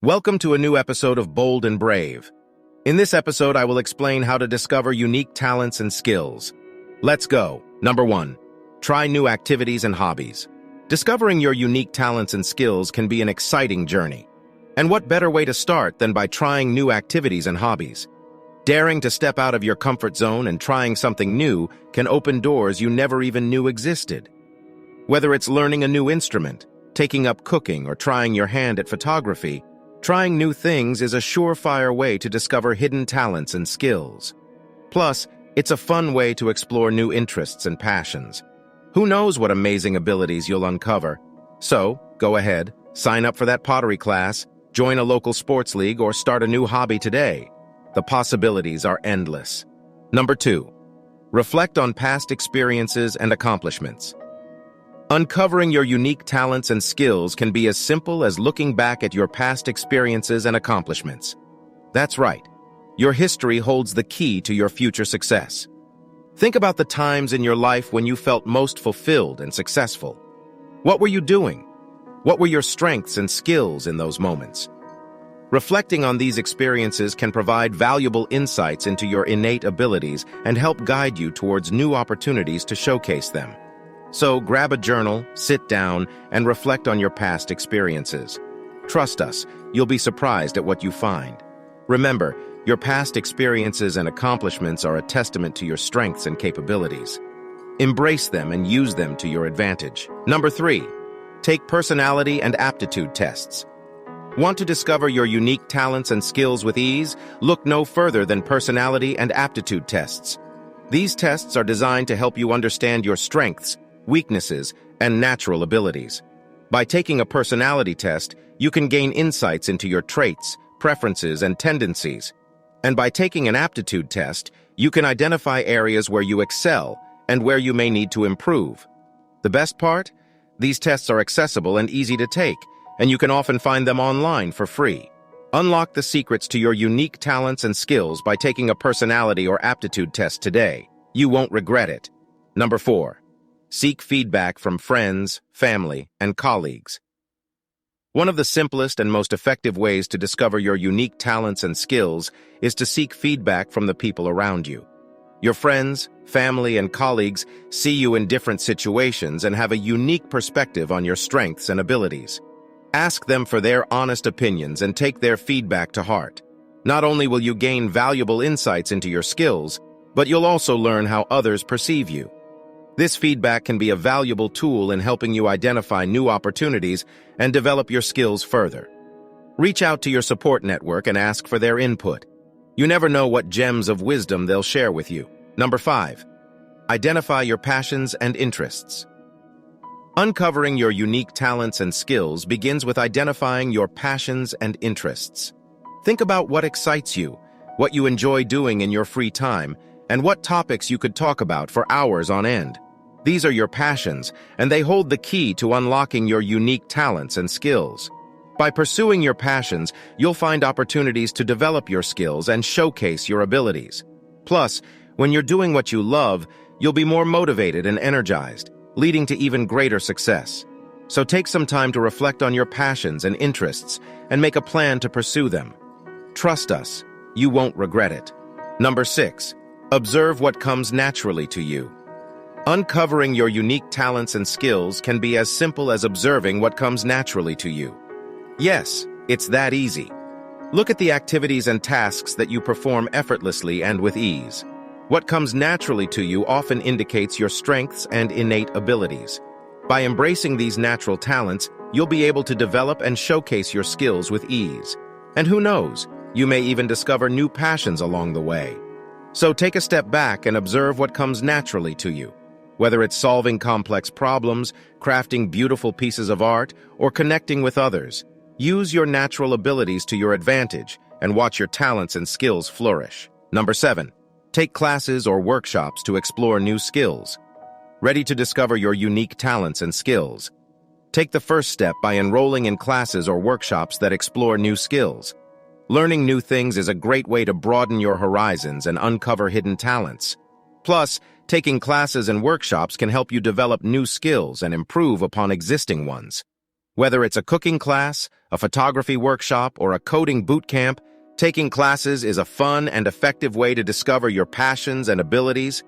Welcome to a new episode of Bold and Brave. In this episode, I will explain how to discover unique talents and skills. Let's go. Number 1. Try new activities and hobbies. Discovering your unique talents and skills can be an exciting journey. And what better way to start than by trying new activities and hobbies? Daring to step out of your comfort zone and trying something new can open doors you never even knew existed. Whether it's learning a new instrument, taking up cooking, or trying your hand at photography, trying new things is a surefire way to discover hidden talents and skills. Plus, it's a fun way to explore new interests and passions. Who knows what amazing abilities you'll uncover? So, go ahead, sign up for that pottery class, join a local sports league, or start a new hobby today. The possibilities are endless. Number 2. Reflect on past experiences and accomplishments. Uncovering your unique talents and skills can be as simple as looking back at your past experiences and accomplishments. That's right. Your history holds the key to your future success. Think about the times in your life when you felt most fulfilled and successful. What were you doing? What were your strengths and skills in those moments? Reflecting on these experiences can provide valuable insights into your innate abilities and help guide you towards new opportunities to showcase them. So grab a journal, sit down, and reflect on your past experiences. Trust us, you'll be surprised at what you find. Remember, your past experiences and accomplishments are a testament to your strengths and capabilities. Embrace them and use them to your advantage. Number 3. Take personality and aptitude tests. Want to discover your unique talents and skills with ease? Look no further than personality and aptitude tests. These tests are designed to help you understand your strengths, weaknesses, and natural abilities. By taking a personality test, you can gain insights into your traits, preferences, and tendencies. And by taking an aptitude test, you can identify areas where you excel and where you may need to improve. The best part? These tests are accessible and easy to take, and you can often find them online for free. Unlock the secrets to your unique talents and skills by taking a personality or aptitude test today. You won't regret it. Number 4. Seek feedback from friends, family, and colleagues. One of the simplest and most effective ways to discover your unique talents and skills is to seek feedback from the people around you. Your friends, family, and colleagues see you in different situations and have a unique perspective on your strengths and abilities. Ask them for their honest opinions and take their feedback to heart. Not only will you gain valuable insights into your skills, but you'll also learn how others perceive you. This feedback can be a valuable tool in helping you identify new opportunities and develop your skills further. Reach out to your support network and ask for their input. You never know what gems of wisdom they'll share with you. Number 5. Identify your passions and interests. Uncovering your unique talents and skills begins with identifying your passions and interests. Think about what excites you, what you enjoy doing in your free time, and what topics you could talk about for hours on end. These are your passions, and they hold the key to unlocking your unique talents and skills. By pursuing your passions, you'll find opportunities to develop your skills and showcase your abilities. Plus, when you're doing what you love, you'll be more motivated and energized, leading to even greater success. So take some time to reflect on your passions and interests and make a plan to pursue them. Trust us, you won't regret it. Number 6. Observe what comes naturally to you. Uncovering your unique talents and skills can be as simple as observing what comes naturally to you. Yes, it's that easy. Look at the activities and tasks that you perform effortlessly and with ease. What comes naturally to you often indicates your strengths and innate abilities. By embracing these natural talents, you'll be able to develop and showcase your skills with ease. And who knows, you may even discover new passions along the way. So take a step back and observe what comes naturally to you. Whether it's solving complex problems, crafting beautiful pieces of art, or connecting with others, use your natural abilities to your advantage and watch your talents and skills flourish. Number 7. Take classes or workshops to explore new skills. Ready to discover your unique talents and skills? Take the first step by enrolling in classes or workshops that explore new skills. Learning new things is a great way to broaden your horizons and uncover hidden talents. Plus, taking classes and workshops can help you develop new skills and improve upon existing ones. Whether it's a cooking class, a photography workshop, or a coding boot camp, taking classes is a fun and effective way to discover your passions and abilities.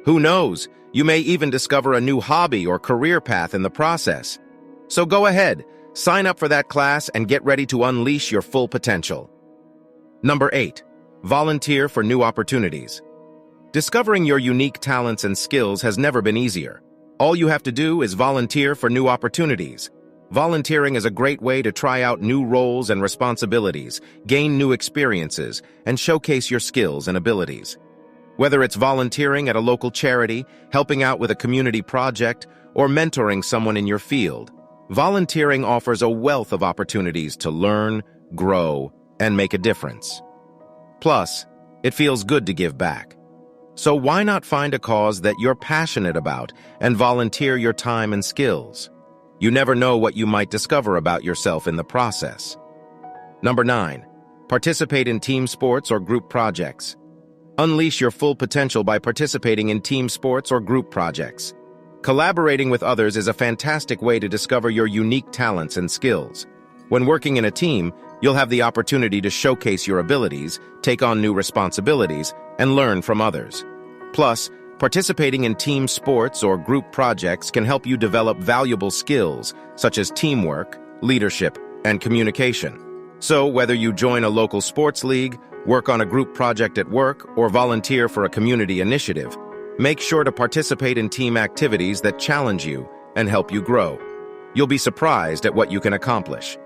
Who knows, you may even discover a new hobby or career path in the process. So go ahead, sign up for that class and get ready to unleash your full potential. Number 8. Volunteer for new opportunities. Discovering your unique talents and skills has never been easier. All you have to do is volunteer for new opportunities. Volunteering is a great way to try out new roles and responsibilities, gain new experiences, and showcase your skills and abilities. Whether it's volunteering at a local charity, helping out with a community project, or mentoring someone in your field, volunteering offers a wealth of opportunities to learn, grow, and make a difference. Plus, it feels good to give back. So why not find a cause that you're passionate about and volunteer your time and skills? You never know what you might discover about yourself in the process. Number 9. Participate in team sports or group projects. Unleash your full potential by participating in team sports or group projects. Collaborating with others is a fantastic way to discover your unique talents and skills. When working in a team, you'll have the opportunity to showcase your abilities, take on new responsibilities, and learn from others. Plus, participating in team sports or group projects can help you develop valuable skills such as teamwork, leadership, and communication. So, whether you join a local sports league, work on a group project at work, or volunteer for a community initiative, make sure to participate in team activities that challenge you and help you grow. You'll be surprised at what you can accomplish.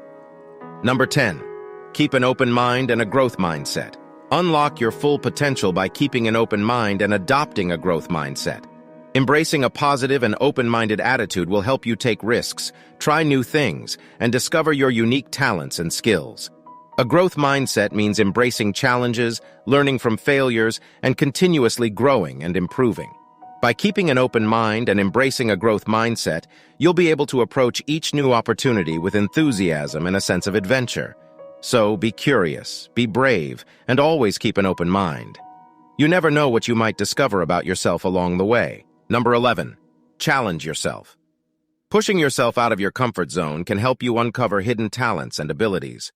Number 10. Keep an open mind and a growth mindset. Unlock your full potential by keeping an open mind and adopting a growth mindset. Embracing a positive and open-minded attitude will help you take risks, try new things, and discover your unique talents and skills. A growth mindset means embracing challenges, learning from failures, and continuously growing and improving. By keeping an open mind and embracing a growth mindset, you'll be able to approach each new opportunity with enthusiasm and a sense of adventure. So be curious, be brave, and always keep an open mind. You never know what you might discover about yourself along the way. Number 11. Challenge yourself. Pushing yourself out of your comfort zone can help you uncover hidden talents and abilities.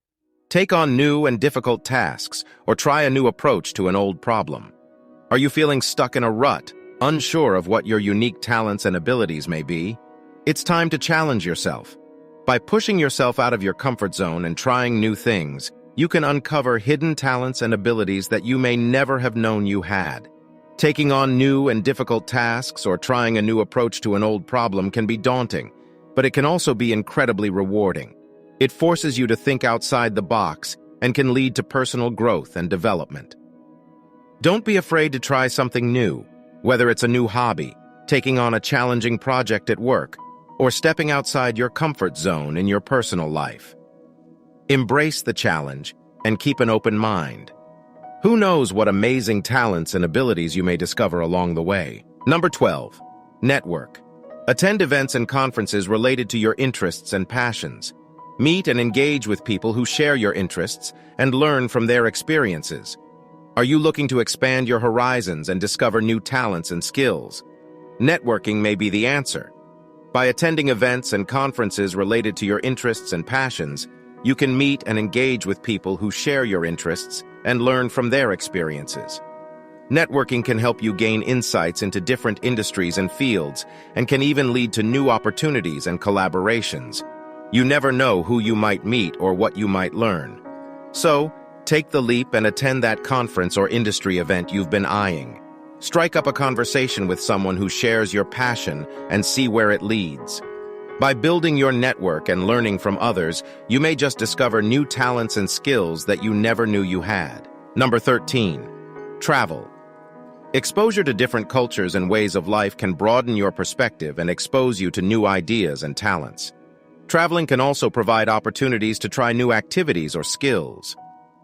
Take on new and difficult tasks or try a new approach to an old problem. Are you feeling stuck in a rut, unsure of what your unique talents and abilities may be? It's time to challenge yourself. By pushing yourself out of your comfort zone and trying new things, you can uncover hidden talents and abilities that you may never have known you had. Taking on new and difficult tasks or trying a new approach to an old problem can be daunting, but it can also be incredibly rewarding. It forces you to think outside the box and can lead to personal growth and development. Don't be afraid to try something new, whether it's a new hobby, taking on a challenging project at work, or stepping outside your comfort zone in your personal life. Embrace the challenge and keep an open mind. Who knows what amazing talents and abilities you may discover along the way. Number 12. Network. Attend events and conferences related to your interests and passions. Meet and engage with people who share your interests and learn from their experiences. Are you looking to expand your horizons and discover new talents and skills? Networking may be the answer. By attending events and conferences related to your interests and passions, you can meet and engage with people who share your interests and learn from their experiences. Networking can help you gain insights into different industries and fields, and can even lead to new opportunities and collaborations. You never know who you might meet or what you might learn. So, take the leap and attend that conference or industry event you've been eyeing. Strike up a conversation with someone who shares your passion and see where it leads. By building your network and learning from others, you may just discover new talents and skills that you never knew you had. Number 13. Travel. Exposure to different cultures and ways of life can broaden your perspective and expose you to new ideas and talents. Traveling can also provide opportunities to try new activities or skills.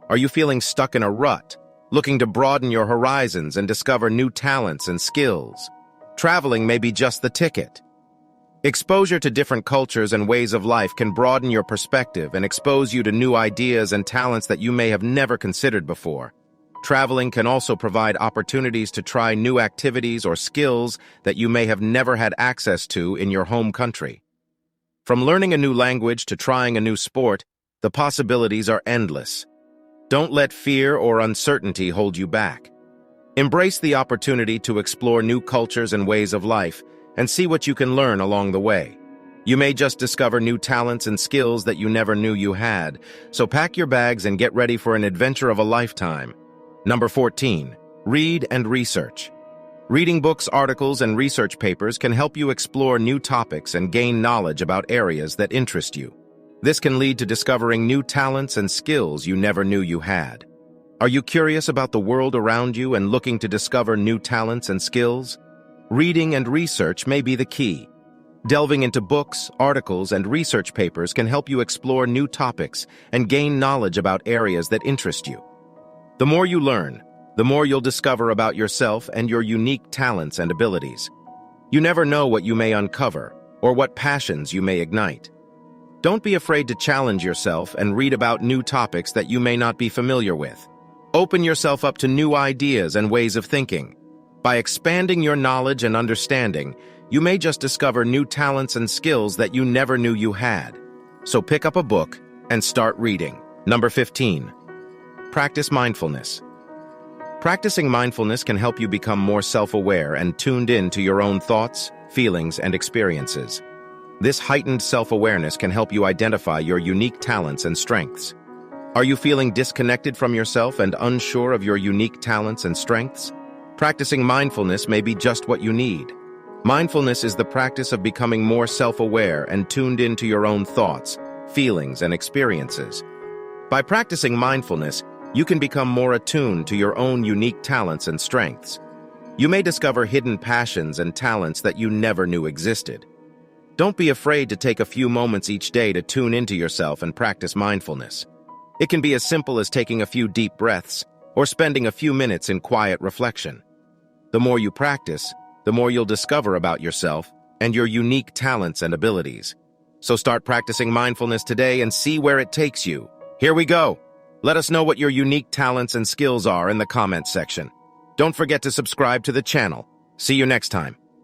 Are you feeling stuck in a rut, looking to broaden your horizons and discover new talents and skills? Traveling may be just the ticket. Exposure to different cultures and ways of life can broaden your perspective and expose you to new ideas and talents that you may have never considered before. Traveling can also provide opportunities to try new activities or skills that you may have never had access to in your home country. From learning a new language to trying a new sport, the possibilities are endless. Don't let fear or uncertainty hold you back. Embrace the opportunity to explore new cultures and ways of life and see what you can learn along the way. You may just discover new talents and skills that you never knew you had, so pack your bags and get ready for an adventure of a lifetime. Number 14. Read and research. Reading books, articles, and research papers can help you explore new topics and gain knowledge about areas that interest you. This can lead to discovering new talents and skills you never knew you had. Are you curious about the world around you and looking to discover new talents and skills? Reading and research may be the key. Delving into books, articles, and research papers can help you explore new topics and gain knowledge about areas that interest you. The more you learn, the more you'll discover about yourself and your unique talents and abilities. You never know what you may uncover or what passions you may ignite. Don't be afraid to challenge yourself and read about new topics that you may not be familiar with. Open yourself up to new ideas and ways of thinking. By expanding your knowledge and understanding, you may just discover new talents and skills that you never knew you had. So pick up a book and start reading. Number 15. Practice mindfulness. Practicing mindfulness can help you become more self-aware and tuned in to your own thoughts, feelings, and experiences. This heightened self-awareness can help you identify your unique talents and strengths. Are you feeling disconnected from yourself and unsure of your unique talents and strengths? Practicing mindfulness may be just what you need. Mindfulness is the practice of becoming more self-aware and tuned into your own thoughts, feelings, and experiences. By practicing mindfulness, you can become more attuned to your own unique talents and strengths. You may discover hidden passions and talents that you never knew existed. Don't be afraid to take a few moments each day to tune into yourself and practice mindfulness. It can be as simple as taking a few deep breaths or spending a few minutes in quiet reflection. The more you practice, the more you'll discover about yourself and your unique talents and abilities. So start practicing mindfulness today and see where it takes you. Here we go! Let us know what your unique talents and skills are in the comments section. Don't forget to subscribe to the channel. See you next time.